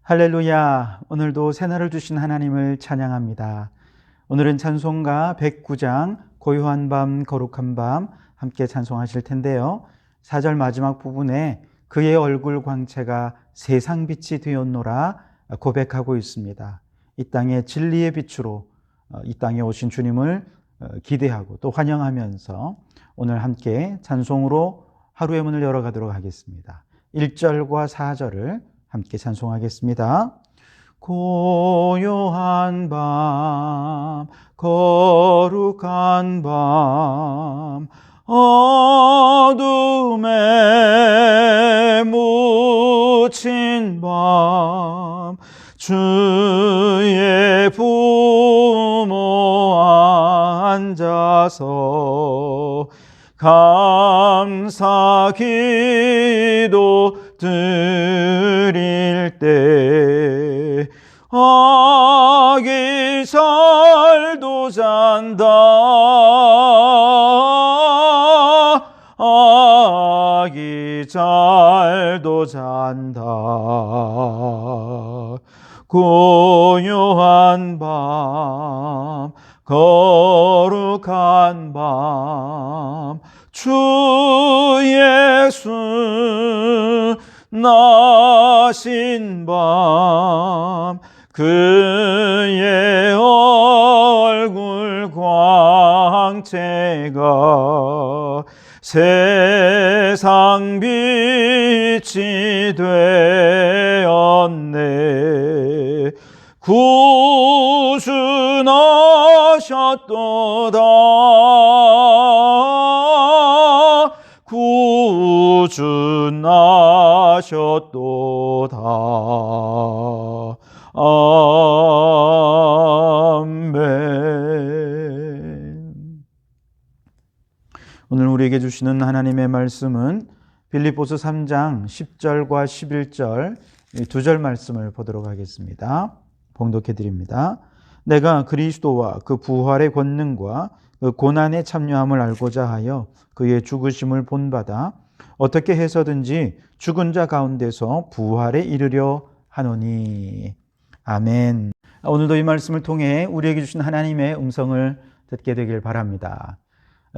할렐루야. 오늘도 새날을 주신 하나님을 찬양합니다. 오늘은 찬송가 109장 고요한 밤 거룩한 밤 함께 찬송하실 텐데요. 4절 마지막 부분에 그의 얼굴 광채가 세상 빛이 되었노라 고백하고 있습니다. 이 땅의 진리의 빛으로 이 땅에 오신 주님을 기대하고 또 환영하면서 오늘 함께 찬송으로 하루의 문을 열어가도록 하겠습니다. 1절과 4절을 함께 찬송하겠습니다. 고요한 밤 거룩한 밤 어둠에 묻힌 밤 주의 부모 앉아서 감사 기도 드릴 때 아기 잘도 잔다 아기 잘도 잔다 고요한 밤 거룩한 밤 주 예수 나신 밤 그의 얼굴 광채가 세상 빛이 되었네 구주나셨도다 구주나셨도다 아멘. 오늘 우리에게 주시는 하나님의 말씀은 빌립보서 3장 10절과 11절 이 두 절 말씀을 보도록 하겠습니다. 봉독해 드립니다. 내가 그리스도와 그 부활의 권능과 그 고난에 참여함을 알고자 하여 그의 죽으심을 본받아 어떻게 해서든지 죽은 자 가운데서 부활에 이르려 하노니. 아멘. 오늘도 이 말씀을 통해 우리에게 주신 하나님의 음성을 듣게 되길 바랍니다.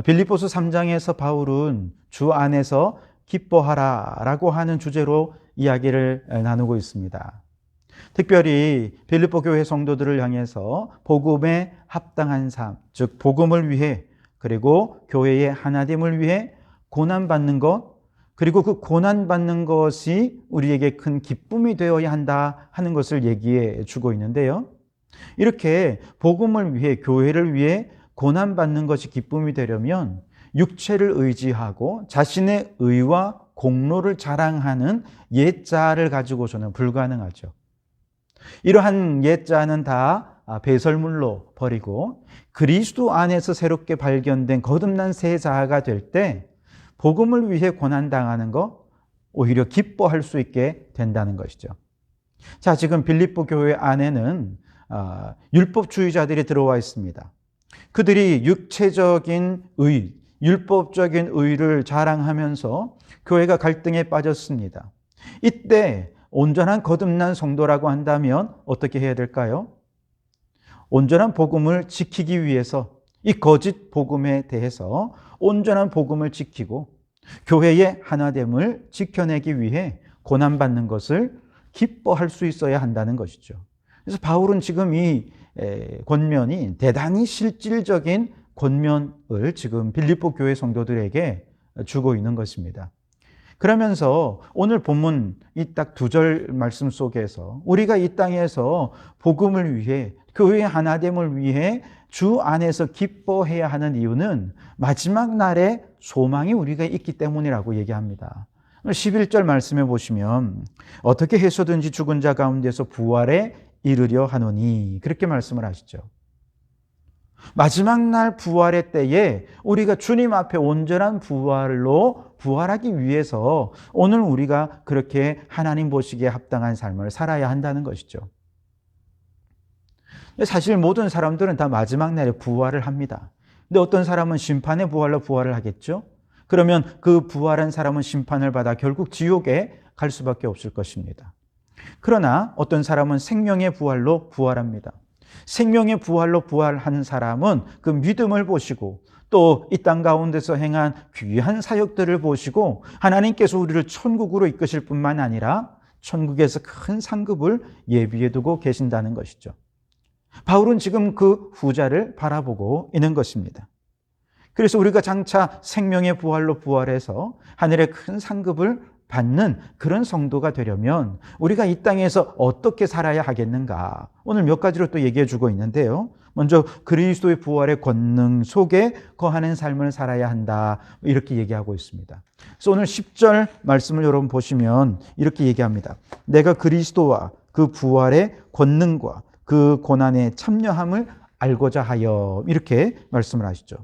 빌립보서 3장에서 바울은 주 안에서 기뻐하라 라고 하는 주제로 이야기를 나누고 있습니다. 특별히 빌립보 교회 성도들을 향해서 복음에 합당한 삶, 즉 복음을 위해 그리고 교회의 하나됨을 위해 고난받는 것, 그리고 그 고난받는 것이 우리에게 큰 기쁨이 되어야 한다 하는 것을 얘기해 주고 있는데요. 이렇게 복음을 위해 교회를 위해 고난받는 것이 기쁨이 되려면 육체를 의지하고 자신의 의와 공로를 자랑하는 옛자를 가지고서는 불가능하죠. 이러한 옛자는 다 배설물로 버리고 그리스도 안에서 새롭게 발견된 거듭난 새 자아가 될 때 복음을 위해 고난당하는 것 오히려 기뻐할 수 있게 된다는 것이죠. 자, 지금 빌립보 교회 안에는 율법주의자들이 들어와 있습니다. 그들이 육체적인 의, 율법적인 의를 자랑하면서 교회가 갈등에 빠졌습니다. 이때 온전한 거듭난 성도라고 한다면 어떻게 해야 될까요? 온전한 복음을 지키기 위해서 이 거짓 복음에 대해서 온전한 복음을 지키고 교회의 하나됨을 지켜내기 위해 고난받는 것을 기뻐할 수 있어야 한다는 것이죠. 그래서 바울은 지금 이 권면이 대단히 실질적인 권면을 지금 빌립보 교회 성도들에게 주고 있는 것입니다. 그러면서 오늘 본문 이 딱 두 절 말씀 속에서 우리가 이 땅에서 복음을 위해 교회의 하나됨을 위해 주 안에서 기뻐해야 하는 이유는 마지막 날에 소망이 우리가 있기 때문이라고 얘기합니다. 11절 말씀해 보시면 어떻게 해서든지 죽은 자 가운데서 부활에 이르려 하노니 그렇게 말씀을 하시죠. 마지막 날 부활의 때에 우리가 주님 앞에 온전한 부활로 부활하기 위해서 오늘 우리가 그렇게 하나님 보시기에 합당한 삶을 살아야 한다는 것이죠. 사실 모든 사람들은 다 마지막 날에 부활을 합니다. 근데 어떤 사람은 심판의 부활로 부활을 하겠죠? 그러면 그 부활한 사람은 심판을 받아 결국 지옥에 갈 수밖에 없을 것입니다. 그러나 어떤 사람은 생명의 부활로 부활합니다. 생명의 부활로 부활한 사람은 그 믿음을 보시고 또 이 땅 가운데서 행한 귀한 사역들을 보시고 하나님께서 우리를 천국으로 이끄실 뿐만 아니라 천국에서 큰 상급을 예비해 두고 계신다는 것이죠. 바울은 지금 그 후자를 바라보고 있는 것입니다. 그래서 우리가 장차 생명의 부활로 부활해서 하늘의 큰 상급을 받는 그런 성도가 되려면 우리가 이 땅에서 어떻게 살아야 하겠는가? 오늘 몇 가지로 또 얘기해 주고 있는데요. 먼저 그리스도의 부활의 권능 속에 거하는 삶을 살아야 한다. 이렇게 얘기하고 있습니다. 그래서 오늘 10절 말씀을 여러분 보시면 이렇게 얘기합니다. 내가 그리스도와 그 부활의 권능과 그 고난에 참여함을 알고자 하여, 이렇게 말씀을 하시죠.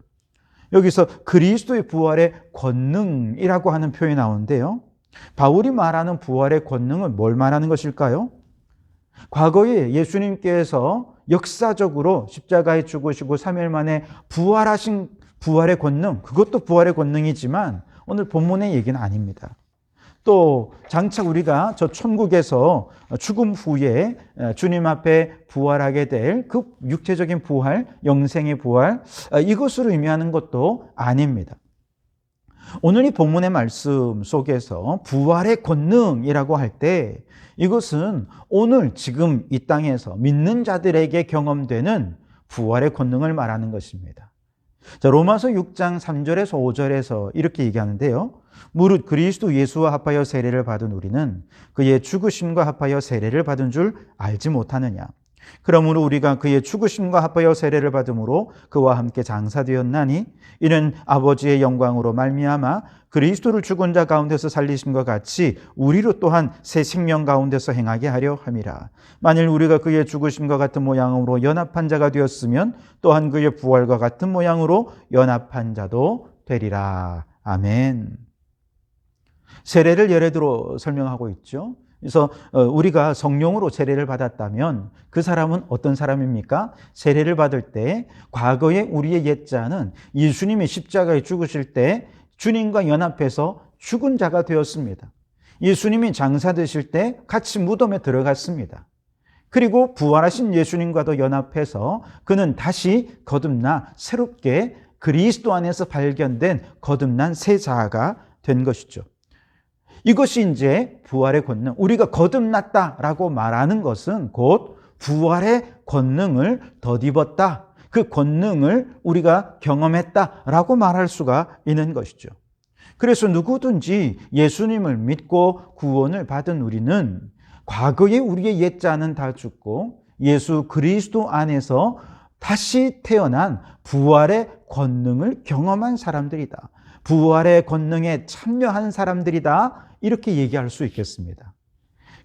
여기서 그리스도의 부활의 권능이라고 하는 표현이 나오는데요. 바울이 말하는 부활의 권능은 뭘 말하는 것일까요? 과거에 예수님께서 역사적으로 십자가에 죽으시고 3일 만에 부활하신 부활의 권능, 그것도 부활의 권능이지만 오늘 본문의 얘기는 아닙니다. 또 장차 우리가 저 천국에서 죽음 후에 주님 앞에 부활하게 될 그 육체적인 부활, 영생의 부활, 이것을 의미하는 것도 아닙니다. 오늘 이 본문의 말씀 속에서 부활의 권능이라고 할 때 이것은 오늘 지금 이 땅에서 믿는 자들에게 경험되는 부활의 권능을 말하는 것입니다. 자, 로마서 6장 3절에서 5절에서 이렇게 얘기하는데요. 무릇 그리스도 예수와 합하여 세례를 받은 우리는 그의 죽으심과 합하여 세례를 받은 줄 알지 못하느냐. 그러므로 우리가 그의 죽으심과 합하여 세례를 받음으로 그와 함께 장사되었나니 이는 아버지의 영광으로 말미암아 그리스도를 죽은 자 가운데서 살리심과 같이 우리로 또한 새 생명 가운데서 행하게 하려 함이라. 만일 우리가 그의 죽으심과 같은 모양으로 연합한 자가 되었으면 또한 그의 부활과 같은 모양으로 연합한 자도 되리라. 아멘. 세례를 예를 들어 설명하고 있죠. 그래서 우리가 성령으로 세례를 받았다면 그 사람은 어떤 사람입니까? 세례를 받을 때 과거에 우리의 옛자는 예수님이 십자가에 죽으실 때 주님과 연합해서 죽은 자가 되었습니다. 예수님이 장사되실 때 같이 무덤에 들어갔습니다. 그리고 부활하신 예수님과도 연합해서 그는 다시 거듭나 새롭게 그리스도 안에서 발견된 거듭난 새 자아가 된 것이죠. 이것이 이제 부활의 권능, 우리가 거듭났다라고 말하는 것은 곧 부활의 권능을 덧입었다, 그 권능을 우리가 경험했다라고 말할 수가 있는 것이죠. 그래서 누구든지 예수님을 믿고 구원을 받은 우리는 과거에 우리의 옛자는 다 죽고 예수 그리스도 안에서 다시 태어난 부활의 권능을 경험한 사람들이다. 부활의 권능에 참여한 사람들이다. 이렇게 얘기할 수 있겠습니다.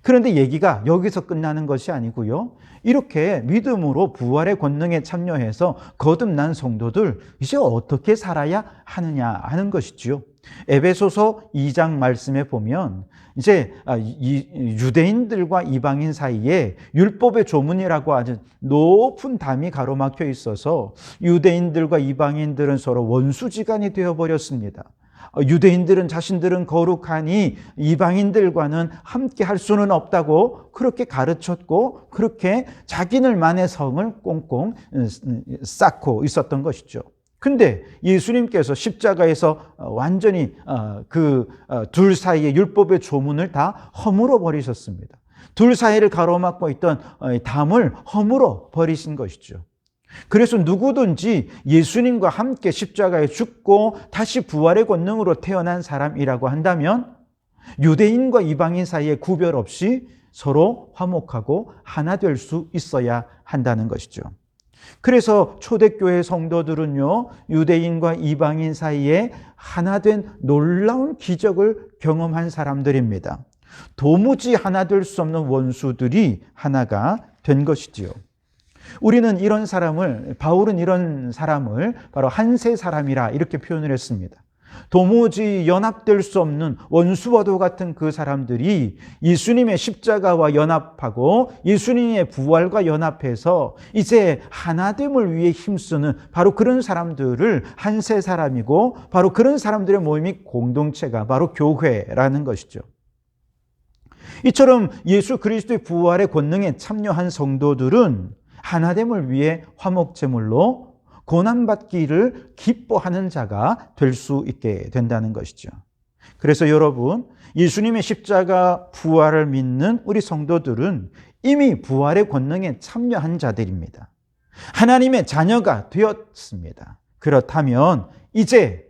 그런데 얘기가 여기서 끝나는 것이 아니고요. 이렇게 믿음으로 부활의 권능에 참여해서 거듭난 성도들 이제 어떻게 살아야 하느냐 하는 것이지요. 에베소서 2장 말씀에 보면 이제 유대인들과 이방인 사이에 율법의 조문이라고 아주 높은 담이 가로막혀 있어서 유대인들과 이방인들은 서로 원수지간이 되어버렸습니다. 유대인들은 자신들은 거룩하니 이방인들과는 함께 할 수는 없다고 그렇게 가르쳤고 그렇게 자기들만의 성을 꽁꽁 쌓고 있었던 것이죠. 근데 예수님께서 십자가에서 완전히 그 둘 사이의 율법의 조문을 다 허물어 버리셨습니다. 둘 사이를 가로막고 있던 담을 허물어 버리신 것이죠. 그래서 누구든지 예수님과 함께 십자가에 죽고 다시 부활의 권능으로 태어난 사람이라고 한다면 유대인과 이방인 사이에 구별 없이 서로 화목하고 하나 될 수 있어야 한다는 것이죠. 그래서 초대교회 성도들은요, 유대인과 이방인 사이에 하나 된 놀라운 기적을 경험한 사람들입니다. 도무지 하나 될 수 없는 원수들이 하나가 된 것이지요. 우리는 이런 사람을, 바울은 이런 사람을 바로 한세 사람이라 이렇게 표현을 했습니다. 도무지 연합될 수 없는 원수와도 같은 그 사람들이 예수님의 십자가와 연합하고 예수님의 부활과 연합해서 이제 하나됨을 위해 힘쓰는 바로 그런 사람들을 한세 사람이고 바로 그런 사람들의 모임이 공동체가 바로 교회라는 것이죠. 이처럼 예수 그리스도의 부활의 권능에 참여한 성도들은 하나됨을 위해 화목제물로 고난받기를 기뻐하는 자가 될 수 있게 된다는 것이죠. 그래서 여러분, 예수님의 십자가 부활을 믿는 우리 성도들은 이미 부활의 권능에 참여한 자들입니다. 하나님의 자녀가 되었습니다. 그렇다면 이제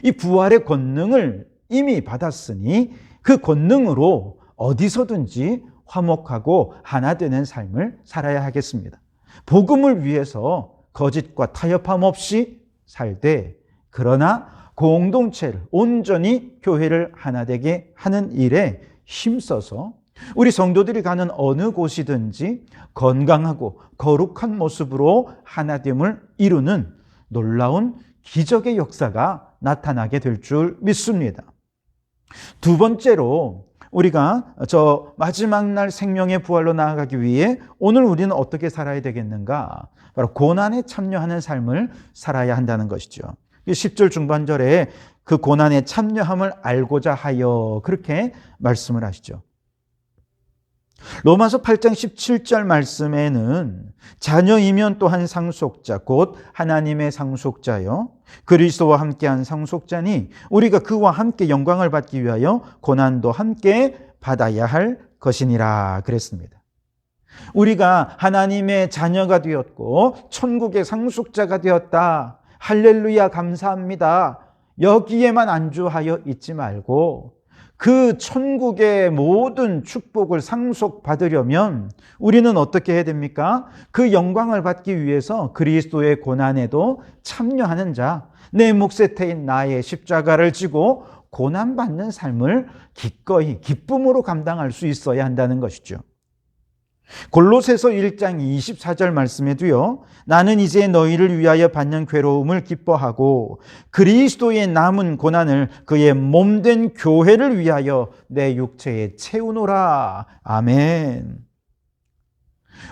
이 부활의 권능을 이미 받았으니 그 권능으로 어디서든지 화목하고 하나 되는 삶을 살아야 하겠습니다. 복음을 위해서 거짓과 타협함 없이 살되, 그러나 공동체를 온전히 교회를 하나 되게 하는 일에 힘써서 우리 성도들이 가는 어느 곳이든지 건강하고 거룩한 모습으로 하나됨을 이루는 놀라운 기적의 역사가 나타나게 될 줄 믿습니다. 두 번째로, 우리가 저 마지막 날 생명의 부활로 나아가기 위해 오늘 우리는 어떻게 살아야 되겠는가? 바로 고난에 참여하는 삶을 살아야 한다는 것이죠. 10절 중반절에 그 고난에 참여함을 알고자 하여 그렇게 말씀을 하시죠. 로마서 8장 17절 말씀에는 자녀이면 또한 상속자 곧 하나님의 상속자요 그리스도와 함께한 상속자니 우리가 그와 함께 영광을 받기 위하여 고난도 함께 받아야 할 것이니라 그랬습니다. 우리가 하나님의 자녀가 되었고 천국의 상속자가 되었다. 할렐루야, 감사합니다. 여기에만 안주하여 있지 말고 그 천국의 모든 축복을 상속받으려면 우리는 어떻게 해야 됩니까? 그 영광을 받기 위해서 그리스도의 고난에도 참여하는 자, 내 몫에 태인 나의 십자가를 지고 고난받는 삶을 기꺼이 기쁨으로 감당할 수 있어야 한다는 것이죠. 골로새서 1장 24절 말씀에도요, 나는 이제 너희를 위하여 받는 괴로움을 기뻐하고 그리스도의 남은 고난을 그의 몸된 교회를 위하여 내 육체에 채우노라. 아멘.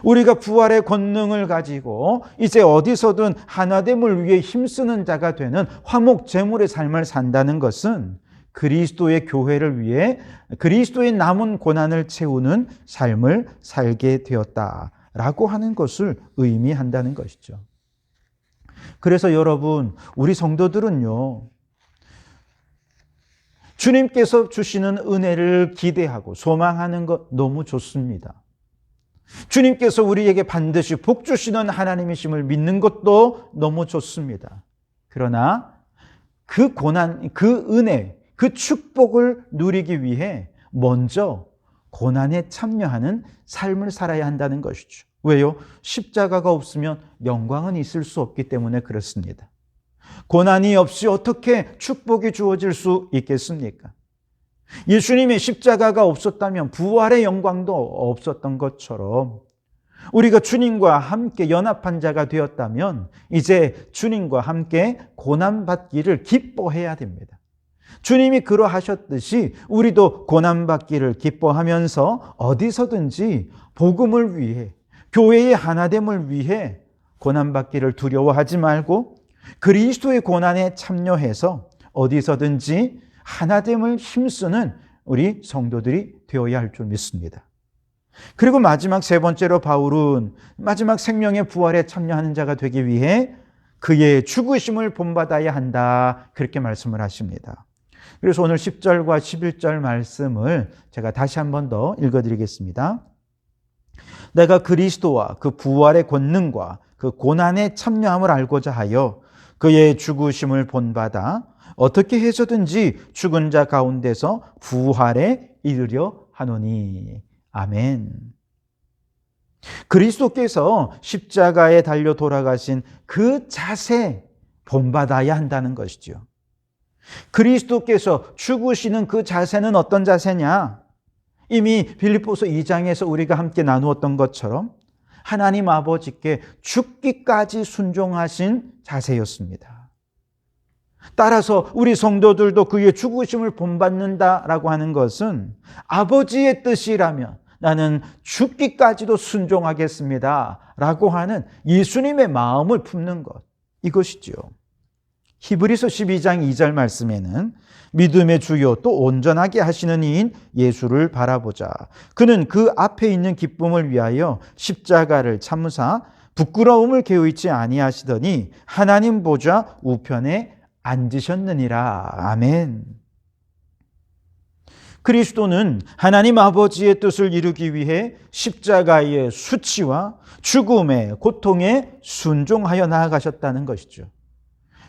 우리가 부활의 권능을 가지고 이제 어디서든 하나됨을 위해 힘쓰는 자가 되는 화목제물의 삶을 산다는 것은 그리스도의 교회를 위해 그리스도의 남은 고난을 채우는 삶을 살게 되었다라고 하는 것을 의미한다는 것이죠. 그래서 여러분, 우리 성도들은요, 주님께서 주시는 은혜를 기대하고 소망하는 것 너무 좋습니다. 주님께서 우리에게 반드시 복 주시는 하나님이심을 믿는 것도 너무 좋습니다. 그러나 그 고난, 그 은혜, 그 축복을 누리기 위해 먼저 고난에 참여하는 삶을 살아야 한다는 것이죠. 왜요? 십자가가 없으면 영광은 있을 수 없기 때문에 그렇습니다. 고난이 없이 어떻게 축복이 주어질 수 있겠습니까? 예수님의 십자가가 없었다면 부활의 영광도 없었던 것처럼 우리가 주님과 함께 연합한 자가 되었다면 이제 주님과 함께 고난받기를 기뻐해야 됩니다. 주님이 그러하셨듯이 우리도 고난받기를 기뻐하면서 어디서든지 복음을 위해, 교회의 하나됨을 위해 고난받기를 두려워하지 말고 그리스도의 고난에 참여해서 어디서든지 하나됨을 힘쓰는 우리 성도들이 되어야 할 줄 믿습니다. 그리고 마지막 세 번째로 바울은 마지막 생명의 부활에 참여하는 자가 되기 위해 그의 죽으심을 본받아야 한다, 그렇게 말씀을 하십니다. 그래서 오늘 10절과 11절 말씀을 제가 다시 한 번 더 읽어드리겠습니다. 내가 그리스도와 그 부활의 권능과 그 고난에 참여함을 알고자 하여 그의 죽으심을 본받아 어떻게 해서든지 죽은 자 가운데서 부활에 이르려 하노니. 아멘. 그리스도께서 십자가에 달려 돌아가신 그 자세 본받아야 한다는 것이죠. 그리스도께서 죽으시는 그 자세는 어떤 자세냐? 이미 빌립보서 2장에서 우리가 함께 나누었던 것처럼 하나님 아버지께 죽기까지 순종하신 자세였습니다. 따라서 우리 성도들도 그의 죽으심을 본받는다라고 하는 것은 아버지의 뜻이라면 나는 죽기까지도 순종하겠습니다 라고 하는 예수님의 마음을 품는 것, 이것이죠. 히브리서 12장 2절 말씀에는 믿음의 주요 또 온전하게 하시는 이인 예수를 바라보자. 그는 그 앞에 있는 기쁨을 위하여 십자가를 참으사 부끄러움을 개의치 아니하시더니 하나님 보좌 우편에 앉으셨느니라. 아멘. 그리스도는 하나님 아버지의 뜻을 이루기 위해 십자가의 수치와 죽음의 고통에 순종하여 나아가셨다는 것이죠.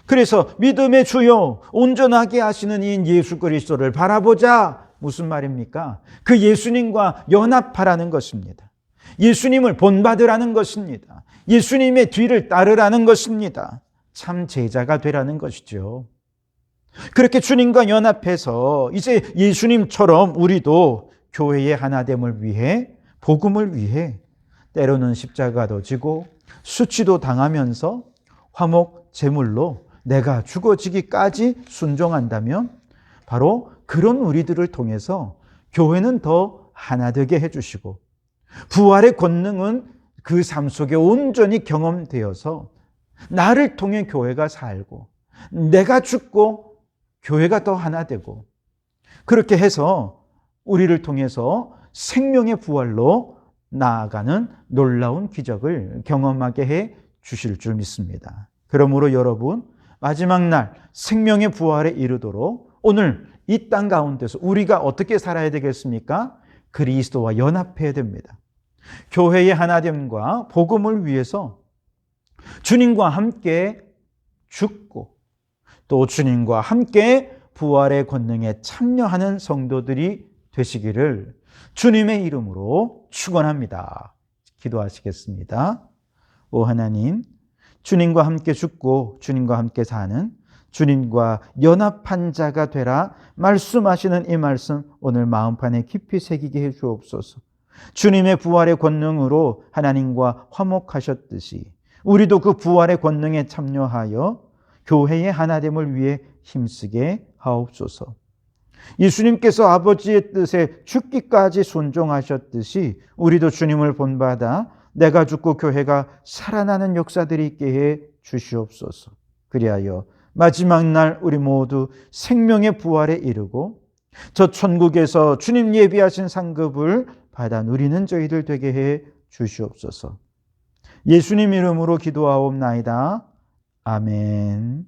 그래서 믿음의 주요 온전하게 하시는 이인 예수 그리스도를 바라보자. 무슨 말입니까? 그 예수님과 연합하라는 것입니다. 예수님을 본받으라는 것입니다. 예수님의 뒤를 따르라는 것입니다. 참 제자가 되라는 것이죠. 그렇게 주님과 연합해서 이제 예수님처럼 우리도 교회의 하나됨을 위해, 복음을 위해 때로는 십자가도 지고 수치도 당하면서 화목 제물로 내가 죽어지기까지 순종한다면 바로 그런 우리들을 통해서 교회는 더 하나되게 해주시고 부활의 권능은 그 삶 속에 온전히 경험되어서 나를 통해 교회가 살고 내가 죽고 교회가 더 하나 되고 그렇게 해서 우리를 통해서 생명의 부활로 나아가는 놀라운 기적을 경험하게 해 주실 줄 믿습니다. 그러므로 여러분 마지막 날 생명의 부활에 이르도록 오늘 이 땅 가운데서 우리가 어떻게 살아야 되겠습니까? 그리스도와 연합해야 됩니다. 교회의 하나됨과 복음을 위해서 주님과 함께 죽고 또 주님과 함께 부활의 권능에 참여하는 성도들이 되시기를 주님의 이름으로 축원합니다. 기도하시겠습니다. 오 하나님, 주님과 함께 죽고 주님과 함께 사는 주님과 연합한 자가 되라 말씀하시는 이 말씀 오늘 마음판에 깊이 새기게 해 주옵소서. 주님의 부활의 권능으로 하나님과 화목하셨듯이 우리도 그 부활의 권능에 참여하여 교회의 하나됨을 위해 힘쓰게 하옵소서. 예수님께서 아버지의 뜻에 죽기까지 순종하셨듯이 우리도 주님을 본받아 내가 죽고 교회가 살아나는 역사들이 있게 해 주시옵소서. 그리하여 마지막 날 우리 모두 생명의 부활에 이르고 저 천국에서 주님 예비하신 상급을 받아 누리는 저희들 되게 해 주시옵소서. 예수님 이름으로 기도하옵나이다. 아멘.